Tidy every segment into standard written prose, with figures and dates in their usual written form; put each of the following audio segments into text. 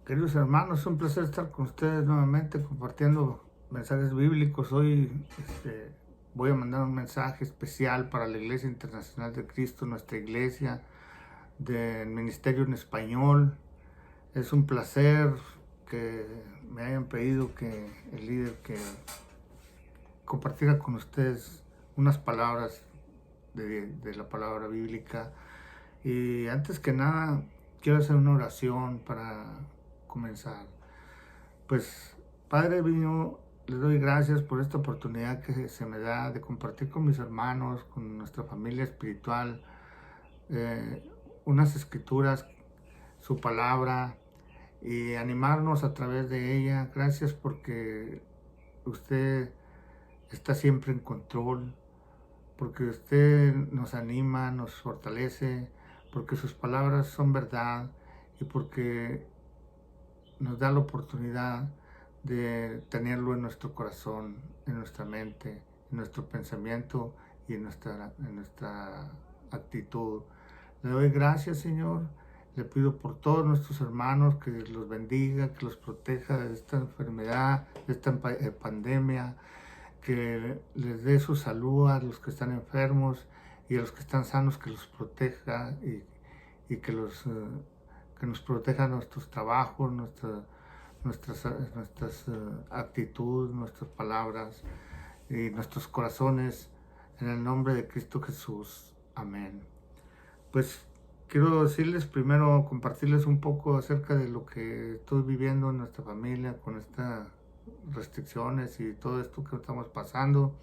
Queridos hermanos, es un placer estar con ustedes nuevamente compartiendo mensajes bíblicos. Hoy voy a mandar un mensaje especial para la Iglesia Internacional de Cristo, nuestra iglesia del Ministerio en Español. Es un placer que me hayan pedido que el líder que compartiera con ustedes unas palabras de la palabra bíblica. Y antes que nada, quiero hacer una oración para comenzar. Pues, Padre mío, les doy gracias por esta oportunidad que se me da de compartir con mis hermanos, con nuestra familia espiritual, eh, unas escrituras, su palabra y animarnos a través de ella. Gracias porque usted está siempre en control, porque usted nos anima, nos fortalece, porque sus palabras son verdad y porque nos da la oportunidad de tenerlo en nuestro corazón, en nuestra mente, en nuestro pensamiento y en nuestra actitud. Le doy gracias, Señor. Le pido por todos nuestros hermanos que los bendiga, que los proteja de esta enfermedad, de esta pandemia, que les dé su salud a los que están enfermos y a los que están sanos, que los proteja y que nos proteja nuestros trabajos, nuestras actitudes, nuestras palabras y nuestros corazones, en el nombre de Cristo Jesús. Amén. Pues quiero decirles primero, compartirles un poco acerca de lo que estoy viviendo en nuestra familia con estas restricciones y todo esto que estamos pasando.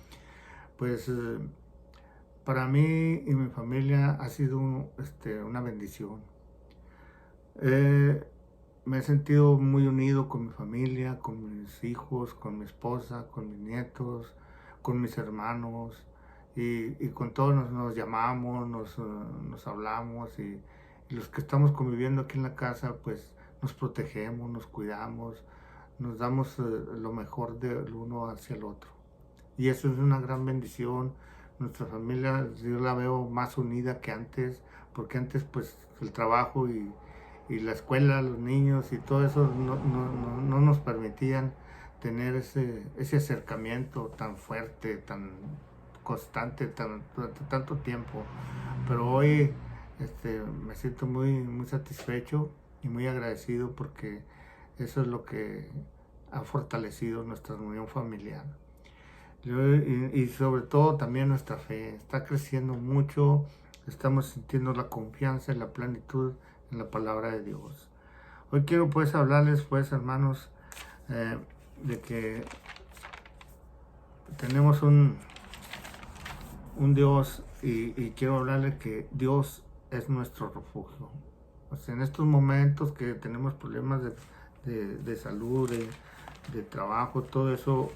Pues para mí y mi familia ha sido una bendición. Eh, Me he sentido muy unido con mi familia, con mis hijos, con mi esposa, con mis nietos, con mis hermanos y con todos nos llamamos, nos hablamos y los que estamos conviviendo aquí en la casa pues nos protegemos, nos cuidamos, nos damos lo mejor del uno hacia el otro. Y eso es una gran bendición. Nuestra familia yo la veo más unida que antes, porque antes pues el trabajo y la escuela, los niños y todo eso no nos permitían tener ese acercamiento tan fuerte, tan constante, durante tanto tiempo. Pero hoy me siento muy satisfecho y muy agradecido porque eso es lo que ha fortalecido nuestra unión familiar. Y sobre todo también nuestra fe está creciendo mucho, estamos sintiendo la confianza y la plenitud en la palabra de Dios. Hoy quiero pues hablarles pues hermanos de que tenemos un Dios y quiero hablarles que Dios es nuestro refugio. O sea, en estos momentos que tenemos problemas de salud, de trabajo, todo eso,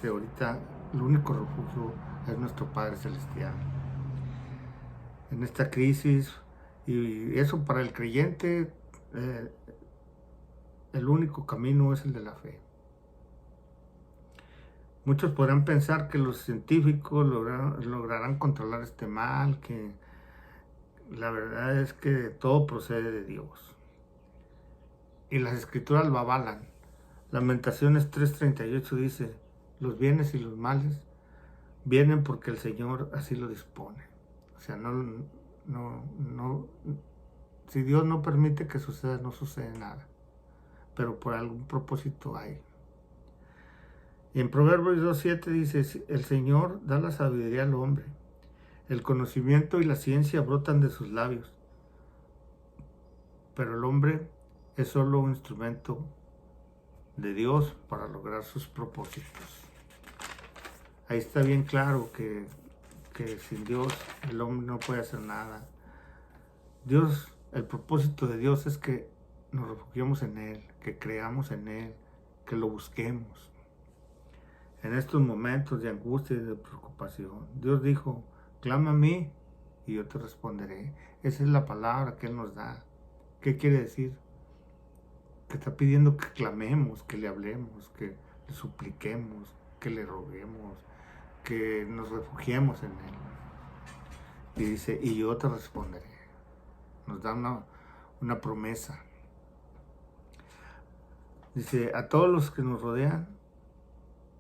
ahorita el único refugio es nuestro Padre Celestial. En esta crisis, y eso para el creyente, eh, el único camino es el de la fe. Muchos podrán pensar que los científicos lograrán controlar este mal, que la verdad es que todo procede de Dios. Y las escrituras lo avalan. Lamentaciones 3:38 dice, los bienes y los males vienen porque el Señor así lo dispone. O sea, si Dios no permite que suceda, no sucede nada. Pero por algún propósito hay. Y en Proverbios 2:7 dice, el Señor da la sabiduría al hombre. El conocimiento y la ciencia brotan de sus labios. Pero el hombre es solo un instrumento de Dios para lograr sus propósitos. Ahí está bien claro que sin Dios el hombre no puede hacer nada. Dios, el propósito de Dios es que nos refugiemos en Él, que creamos en Él, que lo busquemos. En estos momentos de angustia y de preocupación, Dios dijo, clama a mí y yo te responderé. Esa es la palabra que Él nos da. ¿Qué quiere decir? Que está pidiendo que clamemos, que le hablemos, que le supliquemos, que le roguemos, que nos refugiemos en Él. Y dice, y yo te responderé. Nos da una promesa. Dice, a todos los que nos rodean,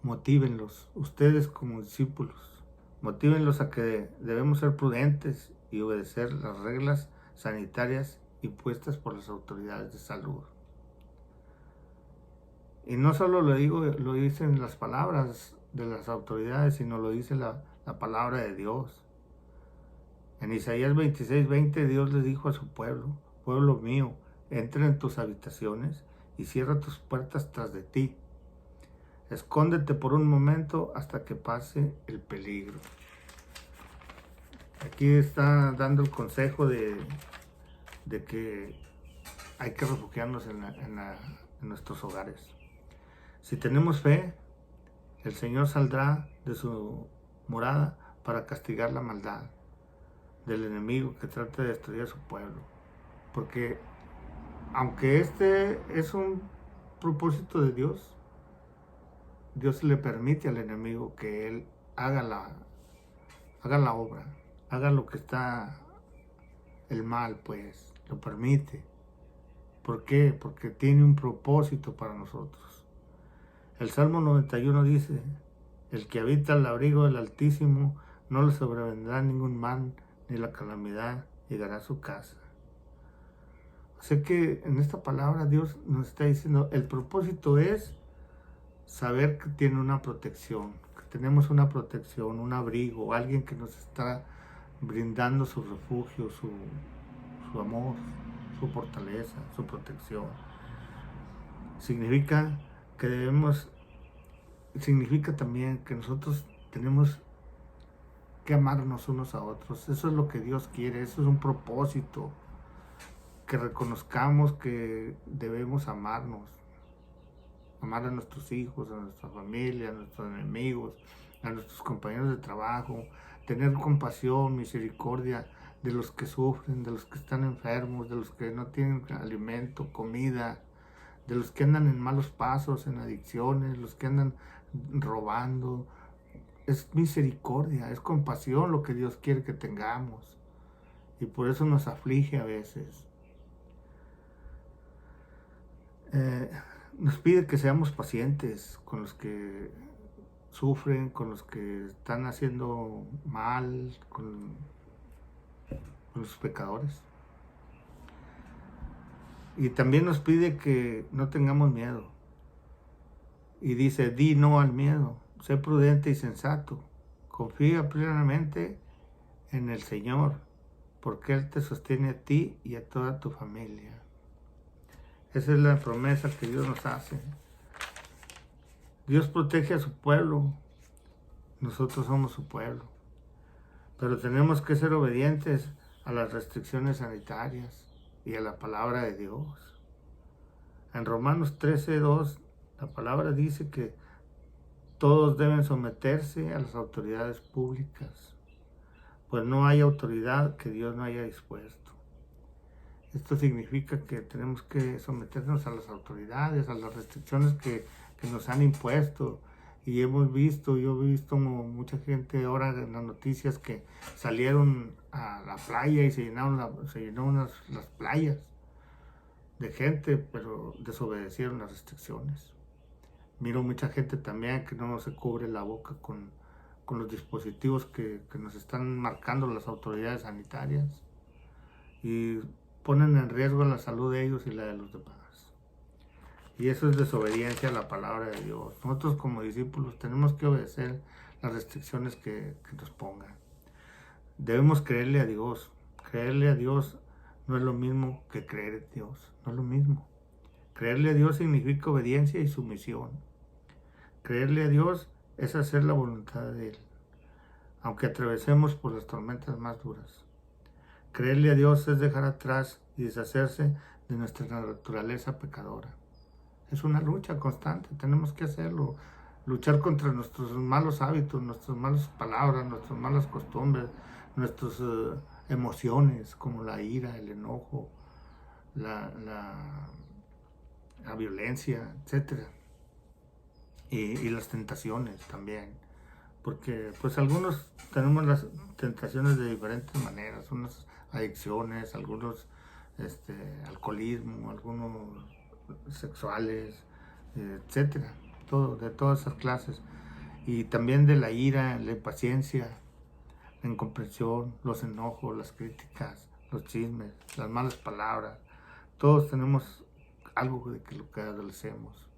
motívenlos, ustedes como discípulos, motívenlos a que debemos ser prudentes y obedecer las reglas sanitarias impuestas por las autoridades de salud. Y no solo lo dicen las palabras de las autoridades, sino lo dice la palabra de Dios. En Isaías 26:20 Dios le dijo a su pueblo, pueblo mío, entra en tus habitaciones y cierra tus puertas tras de ti. Escóndete por un momento hasta que pase el peligro. Aquí está dando el consejo de que hay que refugiarnos en nuestros hogares. Si tenemos fe, el Señor saldrá de su morada para castigar la maldad del enemigo que trata de destruir a su pueblo. Porque aunque este es un propósito de Dios, Dios le permite al enemigo que él haga la obra, haga lo que está el mal, pues, lo permite. ¿Por qué? Porque tiene un propósito para nosotros. El Salmo 91 dice, el que habita al abrigo del Altísimo no le sobrevendrá ningún mal, ni la calamidad llegará a su casa. O sea que en esta palabra Dios nos está diciendo, el propósito es saber que tiene una protección, que tenemos una protección, un abrigo, alguien que nos está brindando su refugio, su amor, su fortaleza, su protección. Significa también que nosotros tenemos que amarnos unos a otros. Eso es lo que Dios quiere, eso es un propósito, que reconozcamos que debemos amarnos, amar a nuestros hijos, a nuestra familia, a nuestros enemigos, a nuestros compañeros de trabajo, tener compasión, misericordia de los que sufren, de los que están enfermos, de los que no tienen alimento, comida, de los que andan en malos pasos, en adicciones, los que andan robando. Es misericordia, es compasión lo que Dios quiere que tengamos. Y por eso nos aflige a veces. Nos pide que seamos pacientes con los que sufren, con los que están haciendo mal, con los pecadores. Y también nos pide que no tengamos miedo. Y dice, di no al miedo, sé prudente y sensato. Confía plenamente en el Señor, porque Él te sostiene a ti y a toda tu familia. Esa es la promesa que Dios nos hace. Dios protege a su pueblo, nosotros somos su pueblo. Pero tenemos que ser obedientes a las restricciones sanitarias y a la palabra de Dios. En Romanos 13:2, la palabra dice que todos deben someterse a las autoridades públicas, pues no hay autoridad que Dios no haya dispuesto. Esto significa que tenemos que someternos a las autoridades, a las restricciones que nos han impuesto. Y yo he visto mucha gente ahora en las noticias que salieron a la playa y se llenó las playas de gente, pero desobedecieron las restricciones. Miro mucha gente también que no se cubre la boca con los dispositivos que nos están marcando las autoridades sanitarias y ponen en riesgo la salud de ellos y la de los demás. Y eso es desobediencia a la palabra de Dios. Nosotros como discípulos tenemos que obedecer las restricciones que nos pongan. Debemos creerle a Dios. Creerle a Dios no es lo mismo que creer en Dios. No es lo mismo. Creerle a Dios significa obediencia y sumisión. Creerle a Dios es hacer la voluntad de Él, aunque atravesemos por las tormentas más duras. Creerle a Dios es dejar atrás y deshacerse de nuestra naturaleza pecadora. Es una lucha constante, tenemos que hacerlo. Luchar contra nuestros malos hábitos, nuestras malas palabras, nuestras malas costumbres, nuestras emociones como la ira, el enojo, la violencia, etc. Y las tentaciones también. Porque pues algunos tenemos las tentaciones de diferentes maneras, unas adicciones, algunos alcoholismo, algunos sexuales, etcétera, todo, de todas esas clases. Y también de la ira, la impaciencia, la incomprensión, los enojos, las críticas, los chismes, las malas palabras. Todos tenemos algo de lo que adolecemos.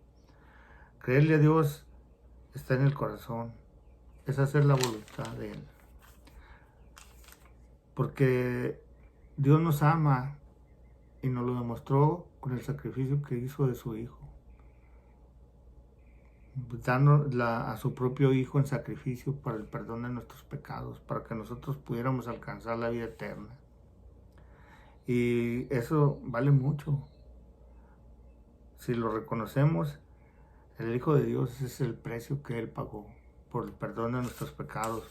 Creerle a Dios está en el corazón, es hacer la voluntad de Él. Porque Dios nos ama y nos lo demostró con el sacrificio que hizo de su Hijo. Dando a su propio Hijo en sacrificio para el perdón de nuestros pecados, para que nosotros pudiéramos alcanzar la vida eterna. Y eso vale mucho. Si lo reconocemos, el Hijo de Dios es el precio que Él pagó por el perdón de nuestros pecados,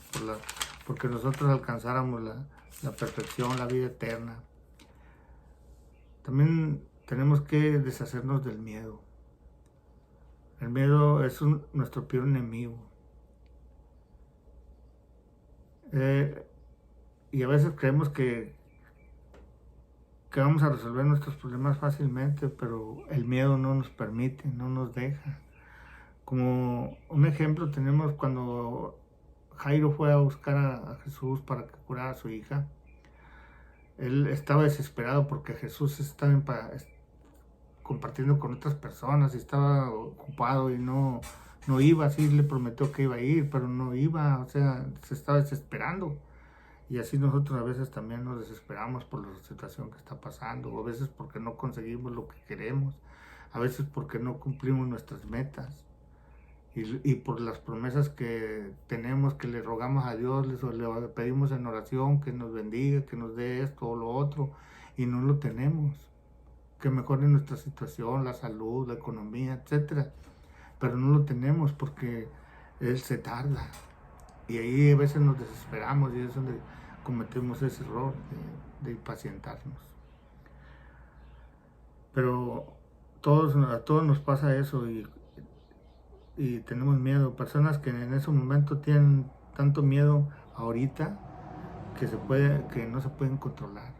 porque nosotros alcanzáramos la perfección, la vida eterna. También tenemos que deshacernos del miedo. El miedo es nuestro peor enemigo. Y a veces creemos que vamos a resolver nuestros problemas fácilmente, pero el miedo no nos permite, no nos deja. Como un ejemplo tenemos cuando Jairo fue a buscar a Jesús para que curara a su hija. Él estaba desesperado porque Jesús estaba compartiendo con otras personas y estaba ocupado y no iba. Así le prometió que iba a ir, pero no iba, o sea, se estaba desesperando. Y así nosotros a veces también nos desesperamos por la situación que está pasando, o a veces porque no conseguimos lo que queremos, a veces porque no cumplimos nuestras metas y por las promesas que tenemos, que le rogamos a Dios, le pedimos en oración que nos bendiga, que nos dé esto o lo otro, y no lo tenemos. Que mejore nuestra situación, la salud, la economía, etcétera. Pero no lo tenemos porque Él se tarda. Y ahí a veces nos desesperamos y es donde cometemos ese error de impacientarnos. Pero a todos nos pasa eso y tenemos miedo. Personas que en ese momento tienen tanto miedo ahorita que no se pueden controlar.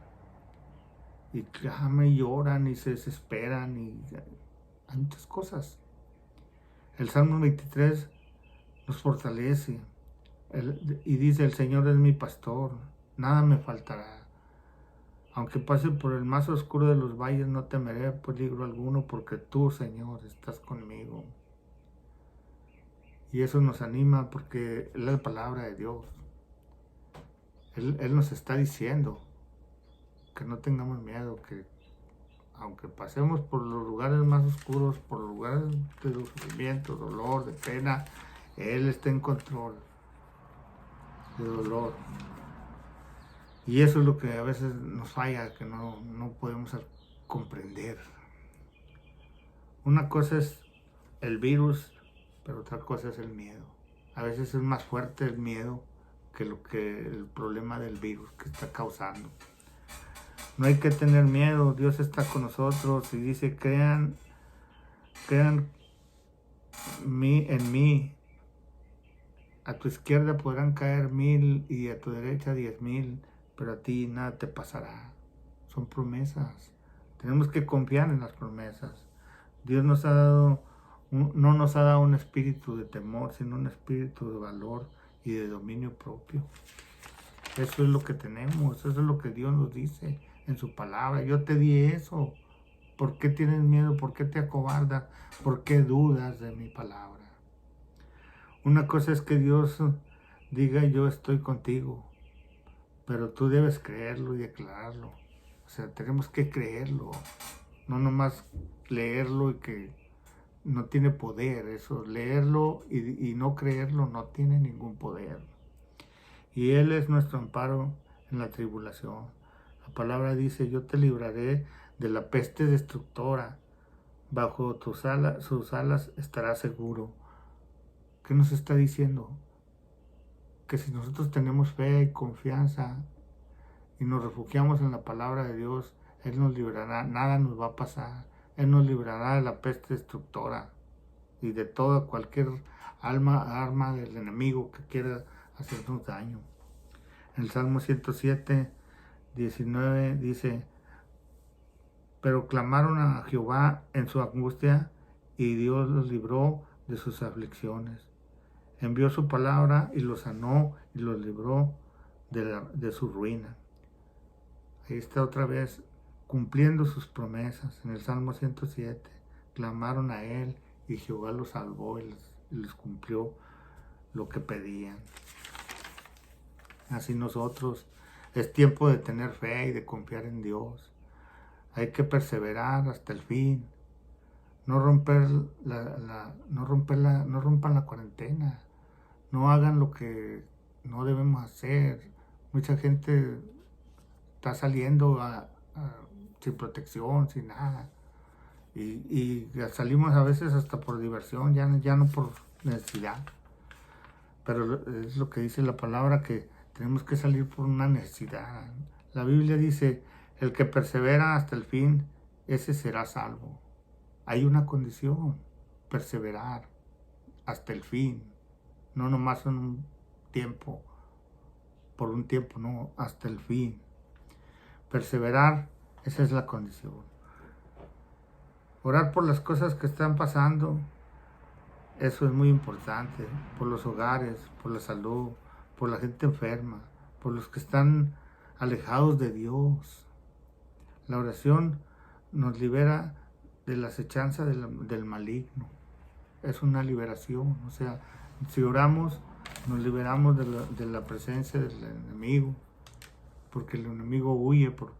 Y claman y lloran y se desesperan y hay muchas cosas. El Salmo 23 nos fortalece y dice: el Señor es mi pastor, nada me faltará. Aunque pase por el más oscuro de los valles, no temeré peligro alguno, porque tú, Señor, estás conmigo. Y eso nos anima porque es la palabra de Dios. Él nos está diciendo que no tengamos miedo, que aunque pasemos por los lugares más oscuros, por los lugares de sufrimiento, dolor, de pena, Él está en control de dolor. Y eso es lo que a veces nos falla, que no podemos comprender. Una cosa es el virus, pero otra cosa es el miedo. A veces es más fuerte el miedo que el problema del virus que está causando. No hay que tener miedo, Dios está con nosotros y dice: crean en mí. A tu izquierda podrán caer 1000 y a tu derecha 10,000, pero a ti nada te pasará. Son promesas. Tenemos que confiar en las promesas. Dios no nos ha dado un espíritu de temor, sino un espíritu de valor y de dominio propio. Eso es lo que tenemos, eso es lo que Dios nos dice en su palabra. Yo te di eso. ¿Por qué tienes miedo? ¿Por qué te acobardas? ¿Por qué dudas de mi palabra? Una cosa es que Dios diga: yo estoy contigo, pero tú debes creerlo y declararlo. O sea, tenemos que creerlo, no nomás leerlo y que no tiene poder. Eso, leerlo y no creerlo no tiene ningún poder. Y Él es nuestro amparo en la tribulación. La palabra dice: yo te libraré de la peste destructora, bajo sus alas estarás seguro. ¿Qué nos está diciendo? Que si nosotros tenemos fe y confianza y nos refugiamos en la palabra de Dios, Él nos librará, nada nos va a pasar. Él nos librará de la peste destructora y de toda cualquier arma del enemigo que quiera hacernos daño. En el Salmo 107, 19 dice: pero clamaron a Jehová en su angustia y Dios los libró de sus aflicciones. Envió su palabra y los sanó y los libró de su ruina. Ahí está otra vez cumpliendo sus promesas. En el Salmo 107, clamaron a Él y Jehová los salvó y les cumplió lo que pedían. Así nosotros, es tiempo de tener fe y de confiar en Dios. Hay que perseverar hasta el fin. No rompan la cuarentena. No hagan lo que no debemos hacer. Mucha gente está saliendo sin protección, sin nada. Y salimos a veces hasta por diversión, ya no por necesidad. Pero es lo que dice la palabra, que tenemos que salir por una necesidad. La Biblia dice, el que persevera hasta el fin, ese será salvo. Hay una condición, perseverar hasta el fin. No nomás en un tiempo, por un tiempo, no, hasta el fin. Perseverar, esa es la condición. Orar por las cosas que están pasando, eso es muy importante, por los hogares, por la salud, por la gente enferma, por los que están alejados de Dios. La oración nos libera de la acechanza del maligno. Es una liberación, o sea, si oramos, nos liberamos de la presencia del enemigo, porque el enemigo huye por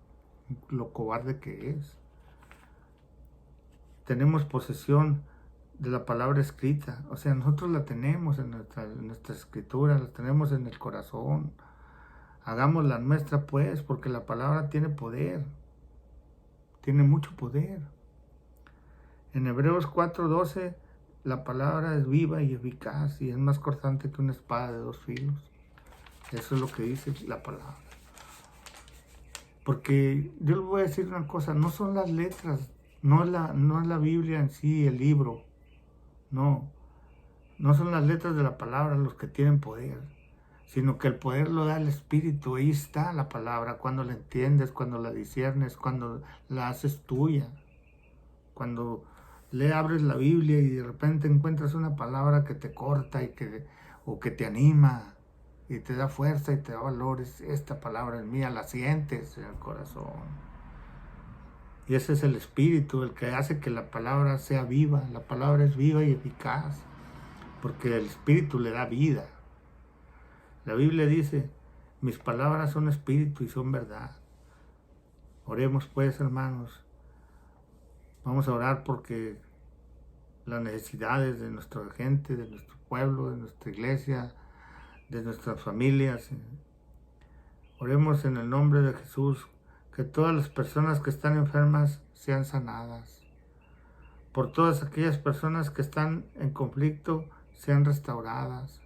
lo cobarde que es. Tenemos posesión de la palabra escrita, o sea, nosotros la tenemos en nuestra escritura, la tenemos en el corazón. Hagámosla nuestra, pues, porque la palabra tiene poder, tiene mucho poder. En Hebreos 4:12, la palabra es viva y eficaz y es más cortante que una espada de 2 filos. Eso es lo que dice la palabra. Porque yo les voy a decir una cosa, no son las letras, no es la Biblia en sí, el libro. No son las letras de la palabra los que tienen poder, sino que el poder lo da el Espíritu. Ahí está la palabra, cuando la entiendes, cuando la disiernes, cuando la haces tuya. Cuando abres la Biblia y de repente encuentras una palabra que te corta o que te anima y te da fuerza y te da valores. Esta palabra es mía, la sientes en el corazón. Y ese es el Espíritu, el que hace que la palabra sea viva. La palabra es viva y eficaz, porque el Espíritu le da vida. La Biblia dice, mis palabras son espíritu y son verdad. Oremos pues, hermanos. Vamos a orar porque las necesidades de nuestra gente, de nuestro pueblo, de nuestra iglesia, de nuestras familias. Oremos en el nombre de Jesús, que todas las personas que están enfermas sean sanadas. Por todas aquellas personas que están en conflicto sean restauradas.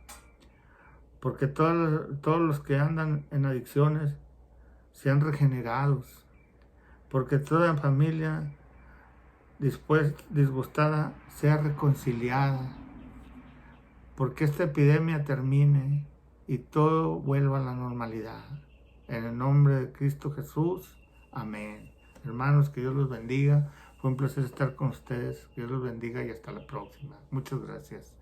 Porque todos los que andan en adicciones sean regenerados. Porque toda familia disgustada sea reconciliada. Porque esta epidemia termine y todo vuelva a la normalidad. En el nombre de Cristo Jesús. Amén. Hermanos, que Dios los bendiga. Fue un placer estar con ustedes. Que Dios los bendiga y hasta la próxima. Muchas gracias.